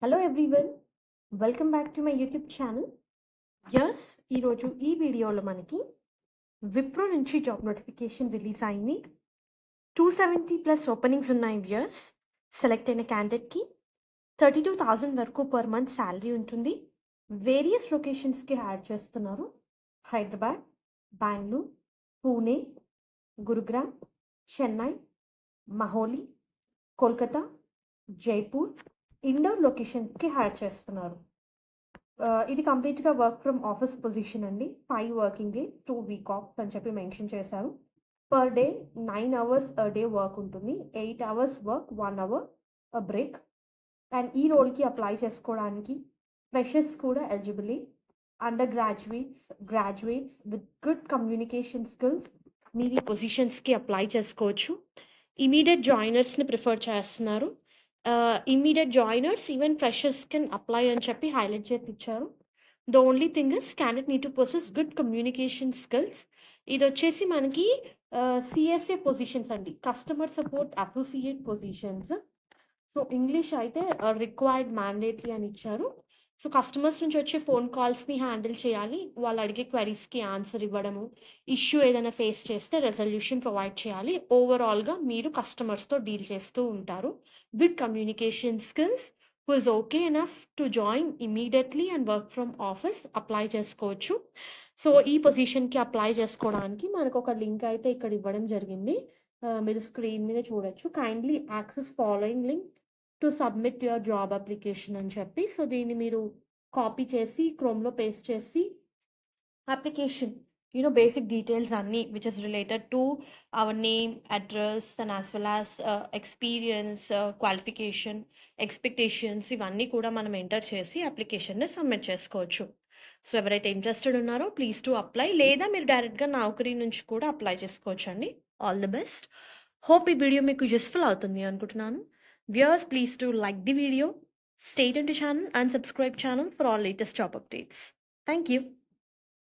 Hello everyone, welcome back to my YouTube channel. ఈరోజు ఈ వీడియోలో మనకి విప్రో నుంచి జాబ్ నోటిఫికేషన్ రిలీజ్ అయింది. 270+ ఓపెనింగ్స్ ఉన్నాయి వ్యూయర్స్. సెలెక్ట్ అయిన క్యాండిడేట్కి 32,000 వరకు పర్ మంత్ శాలరీ ఉంటుంది. వేరియస్ లొకేషన్స్కి హైర్ చేస్తున్నారు. హైదరాబాద్, బెంగళూరు, పూణే, గురుగ్రామ్, చెన్నై, మహోలీ, కోల్కతా, జైపూర్, ఇండోర్ లొకేషన్కి హైర్ చేస్తున్నారు. ఇది కంప్లీట్గా వర్క్ ఫ్రమ్ ఆఫీస్ పొజిషన్ అండి. 5 వర్కింగ్ డే 2 వీక్ ఆఫ్ అని చెప్పి మెన్షన్ చేశారు. Per day 9 hours day work ఉంటుంది. 8 hours work, 1 hour break. And ఈ రోల్కి అప్లై చేసుకోవడానికి ఫ్రెషర్స్ కూడా eligible. Undergraduates with good communication skills మీరు ఈ పొజిషన్స్కి అప్లై చేసుకోవచ్చు. ఇమీడియట్ జాయినర్స్ని ప్రిఫర్ చేస్తున్నారు. Immediate joiners, even freshers can apply అని చెప్పి హైలైట్ చేసి ఇచ్చారు. The only thing is candidate need to possess good communication skills. ఇది వచ్చేసి మనకి సిఎస్ఏ పొజిషన్స్ అండి, customer support associate positions. So English అయితే రిక్వైర్డ్ మ్యాండేటరీ అని ఇచ్చారు. సో కస్టమర్స్ నుంచి వచ్చే ఫోన్ కాల్స్ని హ్యాండిల్ చేయాలి, వాళ్ళు అడిగే క్వెరీస్కి ఆన్సర్ ఇవ్వడము, ఇష్యూ ఏదైనా ఫేస్ చేస్తే రెజల్యూషన్ ప్రొవైడ్ చేయాలి. ఓవరాల్గా మీరు కస్టమర్స్తో డీల్ చేస్తూ ఉంటారు. Good communication skills, who is okay enough to join immediately and work from office apply చేసుకోవచ్చు. సో ఈ పొజిషన్కి అప్లై చేసుకోవడానికి మనకు ఒక లింక్ అయితే ఇక్కడ ఇవ్వడం జరిగింది. మీరు స్క్రీన్ మీద చూడొచ్చు. Kindly access following link to submit your job application అని చెప్పి. సో దీన్ని మీరు కాపీ చేసి క్రోమ్లో పేస్ట్ చేసి అప్లికేషన్ బేసిక్ డీటెయిల్స్ అన్నీ which is related to our name, address and as well as experience, qualification, expectations ఇవన్నీ కూడా మనం ఎంటర్ చేసి అప్లికేషన్ని సబ్మిట్ చేసుకోవచ్చు. సో ఎవరైతే ఇంట్రెస్టెడ్ ఉన్నారో ప్లీజ్ టు అప్లై, లేదా మీరు డైరెక్ట్గా నౌకరీ నుంచి కూడా అప్లై చేసుకోవచ్చు అండి. All the best. హోప్ ఈ వీడియో మీకు యూస్ఫుల్ అవుతుంది అనుకుంటున్నాను. Viewers, please do like the video, stay tuned to channel and subscribe channel for all latest job updates. Thank you.